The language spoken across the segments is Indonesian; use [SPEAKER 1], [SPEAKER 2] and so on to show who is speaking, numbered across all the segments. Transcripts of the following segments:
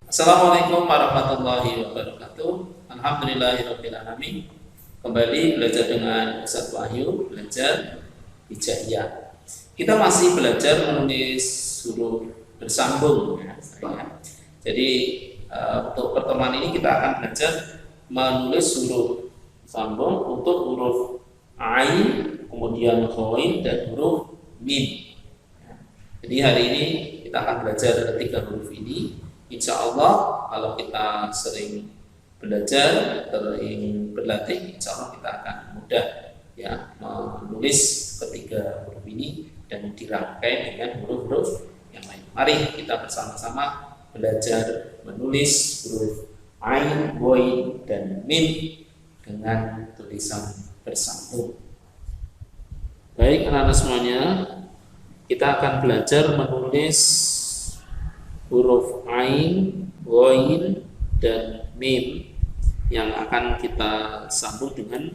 [SPEAKER 1] Assalamualaikum warahmatullahi wabarakatuh. Alhamdulillahirabbil alamin. Kembali belajar dengan Ustaz Wahyu, belajar hijaiyah. Kita masih belajar menulis huruf bersambung ya, saya. Jadi untuk pertemuan ini kita akan belajar menulis huruf sambung untuk huruf ain, kemudian ghain dan huruf mim. Jadi hari ini kita akan belajar ketiga huruf ini. Insya Allah kalau kita sering belajar, sering berlatih, insya Allah kita akan mudah ya menulis ketiga huruf ini dan dirangkai dengan huruf-huruf yang lain. Mari kita bersama-sama belajar menulis huruf ain, ghain, dan mim dengan tulisan bersambung. Baik anak-anak semuanya, kita akan belajar menulis huruf ain, ghain, dan mim yang akan kita sambung dengan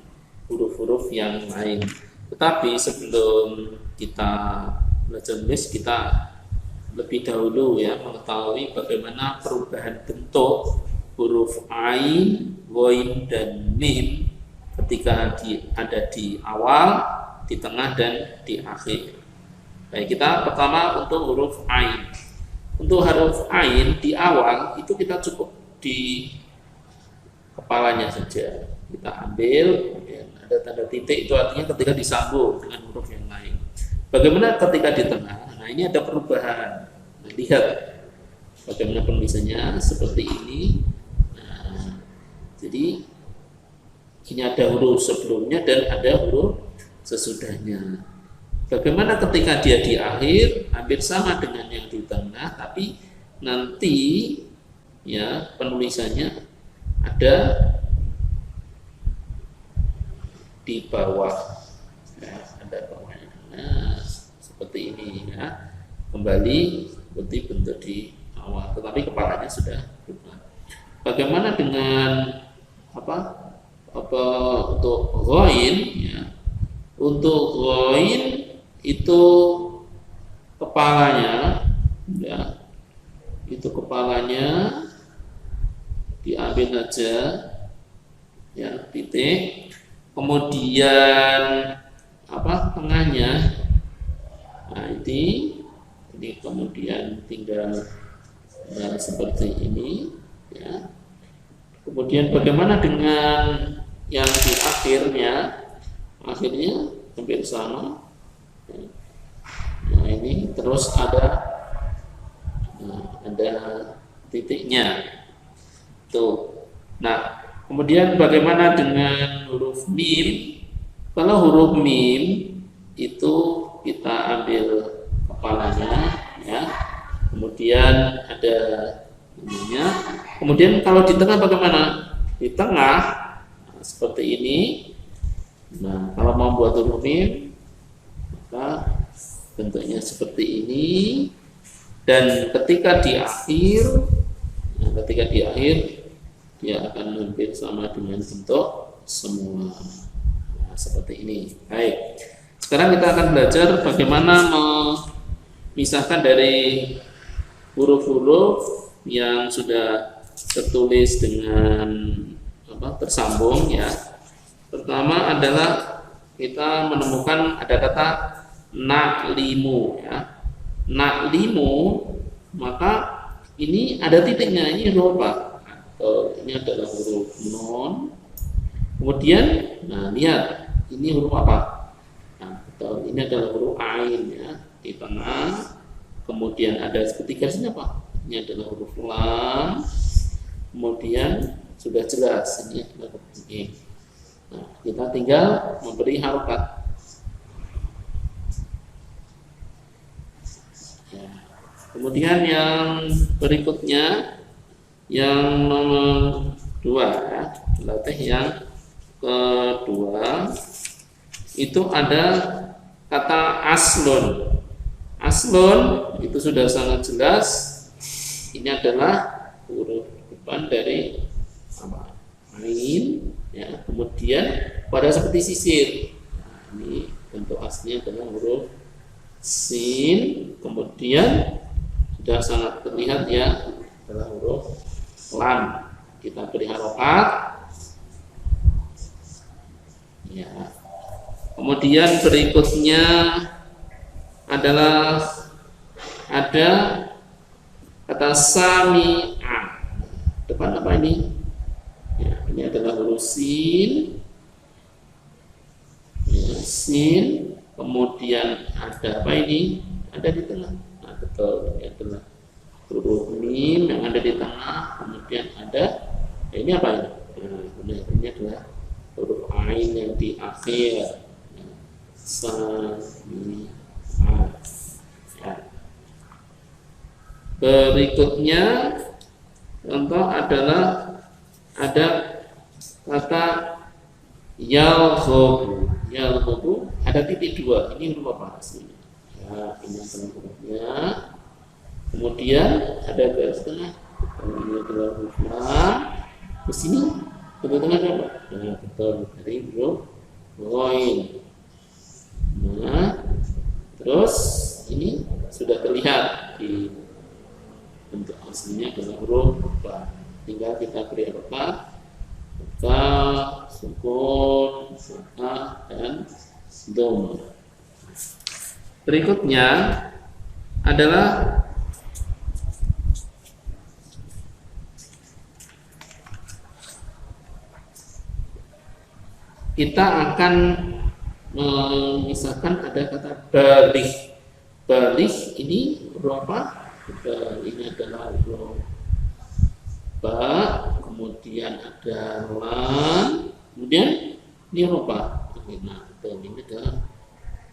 [SPEAKER 1] huruf-huruf yang lain. Tetapi sebelum kita belajar menulis, kita lebih dahulu ya mengetahui bagaimana perubahan bentuk huruf ain, ghain, dan mim ketika ada di awal, di tengah, dan di akhir. Baik, kita pertama untuk huruf ain. Untuk huruf ain di awal itu kita cukup di kepalanya saja. Kita ambil, kemudian ada tanda titik, itu artinya ketika disambung dengan huruf yang lain. Bagaimana ketika di tengah? Nah, ini ada perubahan. Nah, lihat bagaimana penulisannya seperti ini. Nah, jadi ini ada huruf sebelumnya dan ada huruf sesudahnya. Bagaimana ketika dia di akhir, hampir sama dengan yang di tengah, tapi nanti ya penulisannya ada di bawah, ya, ada bawahnya. Nah, seperti ini ya, kembali seperti bentuk di awal, tetapi kepalanya sudah berubah. Bagaimana dengan untuk ghain? Ya, untuk ghain itu kepalanya ya, itu kepalanya diambil aja ya, titik, kemudian tengahnya, nah ini kemudian tinggal seperti ini ya. Kemudian bagaimana dengan yang di akhirnya hampir sama. Nah ini terus ada titiknya tuh. Nah kemudian bagaimana dengan huruf mim? Kalau huruf mim itu kita ambil kepalanya ya, kemudian ada ininya. Kemudian kalau di tengah bagaimana? Di tengah seperti ini. Nah kalau mau buat huruf mim, maka bentuknya seperti ini, dan ketika di akhir dia akan hampir sama dengan bentuk semua. Nah, seperti ini. Baik, sekarang kita akan belajar bagaimana memisahkan dari huruf-huruf yang sudah tertulis dengan tersambung ya. Pertama adalah kita menemukan ada kata na'limu ya. Na'limu, maka ini ada titiknya, ini huruf apa? Ini adalah huruf non. Kemudian nah lihat, ini huruf apa? Nah, ini adalah huruf ain ya, di tengah. Kemudian ada seperti garisnya apa? Ini adalah huruf lam. Kemudian sudah jelas ini adalah huruf ini. Nah, kita tinggal memberi harokat. Kemudian yang berikutnya, yang nomor 2 ya, latih yang kedua itu ada kata aslun. Aslun itu sudah sangat jelas. Ini adalah huruf depan dari ain ya. Kemudian pada seperti sisir. Nah, ini bentuk aslinya adalah huruf sin. Kemudian sudah sangat terlihat ya, adalah huruf lam. Kita beri harokat. Ya. Kemudian berikutnya adalah ada kata sami'a. Depan apa ini? Ya, ini adalah huruf sin. Ya, sin. Kemudian ada apa ini? Ada di tengah. Nah, betul, ini adalah huruf mim yang ada di tengah. Kemudian ada, ini apa ini? Nah, benar, ini adalah huruf ain yang di akhir. Sami'a. Ya. Berikutnya contoh adalah ada kata yalghabu. Yalghabu ada titik dua. Ini huruf apa aslinya? Ya, ini adalah hurufnya. Kemudian ada garis tengah. Ini adalah huruf lam. Di sini tengah-tengah apa? Nah, betul, dari huruf ghain. Nah, terus ini sudah terlihat di bentuk aslinya adalah huruf ba. Tinggal kita beri harokat, sukun, fathah, dan dhamma. Berikutnya adalah kita akan misalkan ada kata balik. Balik ini huruf apa? Ini adalah huruf ba, kemudian ada lam, kemudian ini huruf apa? Nah, ini adalah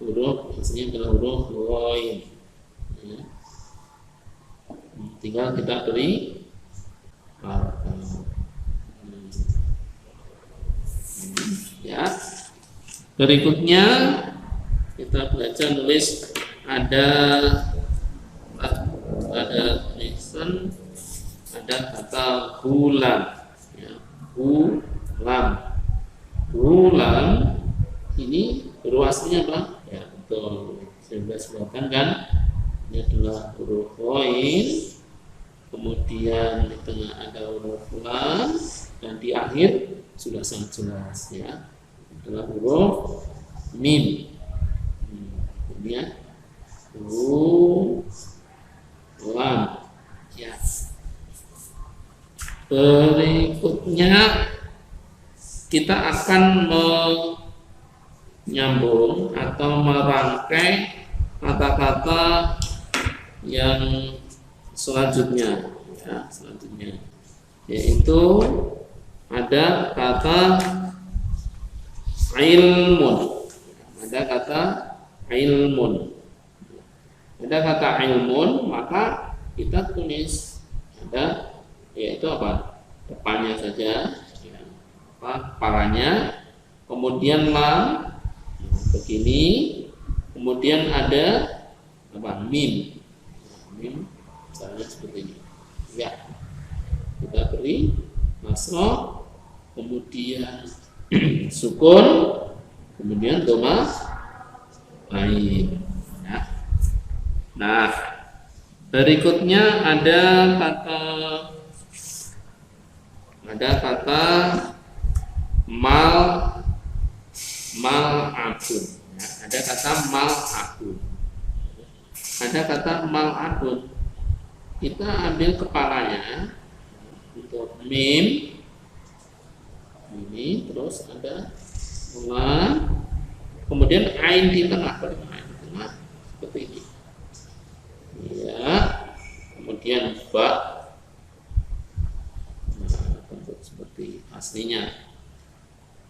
[SPEAKER 1] huruf, maksudnya adalah huruf ghain. Ya. Tinggal kita beri ya. Berikutnya kita belajar nulis ada tulisan ada kata gulam, ya, gulam ini huruf aslinya apa? Ya betul, saya sebutkan kan, ini adalah huruf ghain, kemudian di tengah ada huruf lam, dan di akhir sudah sangat jelas ya adalah huruf mim. Ini ya, lam ya. Berikutnya kita akan menyambung atau merangkai kata-kata yang selanjutnya ya, yaitu ada kata ilmun. Ada kata ilmun. Ada kata ilmun, maka kita tulis ada, yaitu apa? Depannya saja, ya, kepalanya, kemudian lam begini, kemudian ada apa? Mim. Misalnya seperti ini. Ya, kita beri nasrah, kemudian sukun, kemudian dhamma ain. Ya. Nah, berikutnya ada kata mal'abun. Ya, ada kata mal'abun. Ada kata mal'abun. Kita ambil kepalanya untuk mim ini, terus ada lam, kemudian ain di tengah, seperti ini ya, kemudian ba, nah, bentuk seperti aslinya,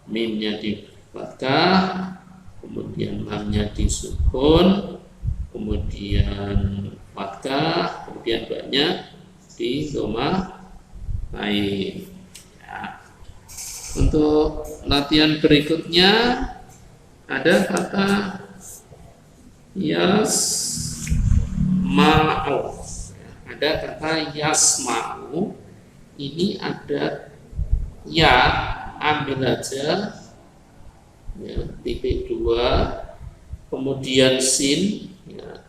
[SPEAKER 1] mimnya di fathah, kemudian lamnya di sukun, kemudian fathah, kemudian ba-nya di dhamma ain. Untuk latihan berikutnya ada kata yasma'u. Ada kata yasma'u. Ini ada ya, ambil aja ya, titik dua, kemudian sin ya,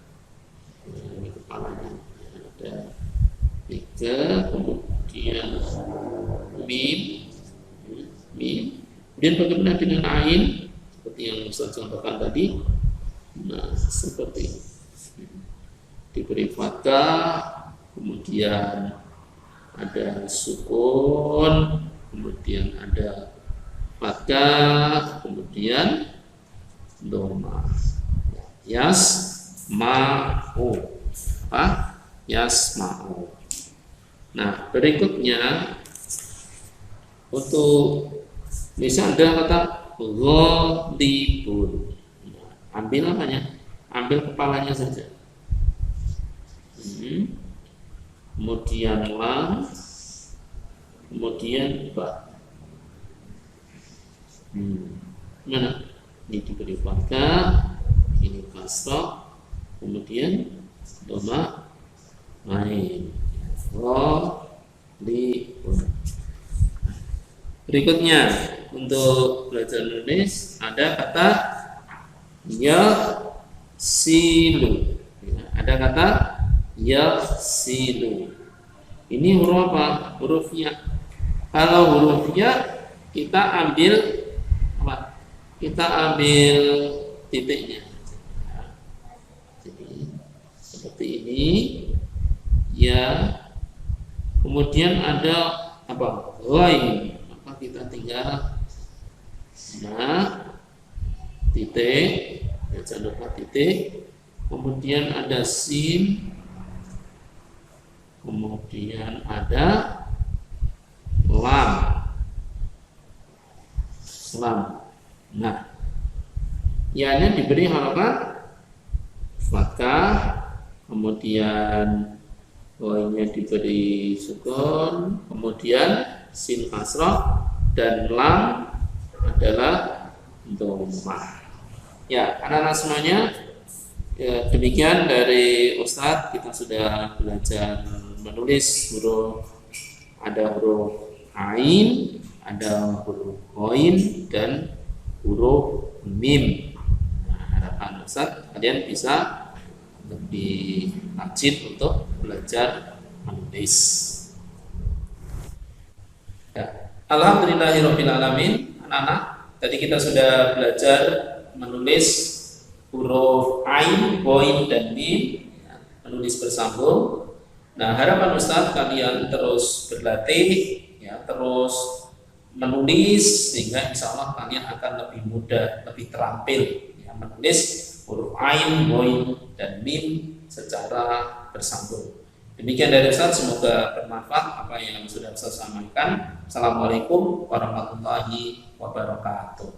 [SPEAKER 1] ini kepalanya ada kemudian mim, mim. Kemudian bagaimana dengan ain? Seperti yang Ustaz contohkan tadi. Nah, seperti ini. Diberi fathah, kemudian ada sukun, kemudian ada fathah, kemudian doma. Yasma'u. Apa? Yasma'u. Nah, berikutnya untuk misal ada kata ghalibun. Nah, ambil apanya? Ambil kepalanya saja. Kemudian lam, kemudian ba. Mana? Ini diberi fathah, ini kasrah, kemudian doma ain. Ghalibun. Berikutnya untuk belajar menulis ada kata yasilu. Ada kata yasilu. Ini huruf apa? Hurufnya. Kalau hurufnya kita ambil apa? Kita ambil titiknya. Jadi seperti ini. Ya. Kemudian ada apa? Ghain. Maka kita tinggal titik. Ya, jangan lupa titik. Kemudian ada sim. Kemudian ada lam. Nah, ya-nya diberi harakat fathah, kemudian ghainnya diberi sukun, kemudian sin kasrah, dan lam adalah dhammah. Ya, anak-anak semuanya, ya, demikian dari Ustadz. Kita sudah belajar menulis huruf, ada huruf ain, ada huruf ghain, dan huruf mim. Nah, harapan Ustadz kalian bisa lebih rajin untuk belajar menulis. Ya. Alhamdulillahirrahmanirrahim. Anak-anak, tadi kita sudah belajar menulis huruf ain, ghain, dan mim, ya, menulis bersambung. Nah, harapan Ustadz kalian terus berlatih, ya, terus menulis sehingga insya Allah kalian akan lebih mudah, lebih terampil, ya, menulis huruf ain, ghain, dan mim secara bersambung. Demikian dari Ustadz, semoga bermanfaat apa yang sudah saya sampaikan. Assalamualaikum warahmatullahi wabarakatuh.